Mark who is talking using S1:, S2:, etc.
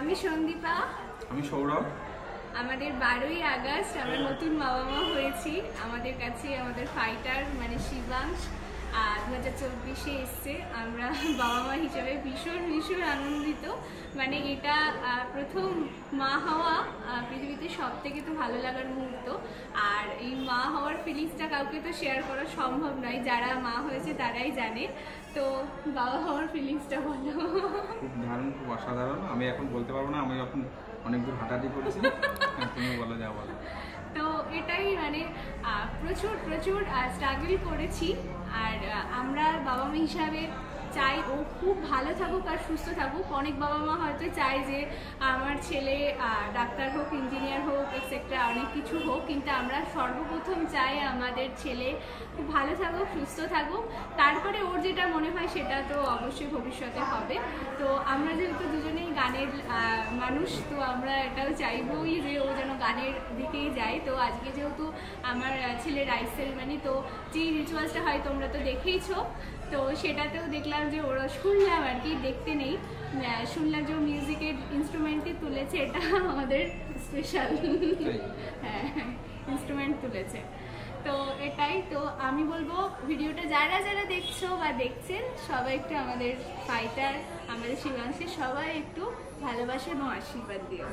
S1: আমি সন্দীপা,
S2: আমি সৌরভ।
S1: আমাদের 12ই আগস্ট আমরা নতুন বাবা মা হয়েছি। আমাদের কাছে আমাদের ফাইটার মানে শিবাংশ 2024-এ এসছে। আমরা বাবা মা হিসেবে ভীষণ ভীষণ আনন্দিত। মানে এটা প্রথম মা হওয়া পৃথিবীতে সব থেকে তো ভালো লাগার মুহূর্ত। আর এই মা হওয়ার ফিলিংসটা কাউকে তো শেয়ার করা সম্ভব নয়, যারা মা হয়েছে তারাই জানে। তো বাবা হওয়ার ফিলিংসটা বলো।
S2: খুব দারুণ, খুব অসাধারণ। আমি এখন বলতে পারবো না, আমি এখন অনেক দূর হাঁটাহাঁটি করেছি। তুমি বলো, যা বলো।
S1: তো এটাই মানে প্রচুর প্রচুর স্ট্রাগল করেছি। আর আমরা বাবা মা হিসাবে চাই ও খুব ভালো থাকুক আর সুস্থ থাকুক। অনেক বাবা মা হয়তো চায় যে আমার ছেলে ডাক্তার হোক, ইঞ্জিনিয়ার হোক, এক্সেট্রা অনেক কিছু হোক, কিন্তু আমরা সর্বপ্রথম চাই আমাদের ছেলে খুব ভালো থাকুক, সুস্থ থাকুক। তারপরে ওর যেটা মনে হয় সেটা তো অবশ্যই ভবিষ্যতে হবে। তো আমরা যেহেতু দুজনেই গানের মানুষ, তো আমরা এটাও চাইবই যে ও যেন গানের দিকেই যায়। তো আজকে যেহেতু আমার ছেলের রাইস সেরিমনি, তো যে রিচুয়ালসটা হয় তোমরা তো দেখেইছো, তো সেটাতেও দেখলাম যে ওরা শুনলাম আর কি, দেখতে নেই, শুনলাম যে মিউজিকের ইনস্ট্রুমেন্টই তুলেছে। এটা আমাদের স্পেশাল হ্যাঁ ইনস্ট্রুমেন্ট তুলেছে। তো এটাই। তো আমি বলবো ভিডিওটা যারা যারা দেখছো বা দেখছেন সবাই একটু আমাদের ফাইটার, আমাদের শিবাংশের সবাই একটু ভালোবাসা এবং আশীর্বাদ দিও।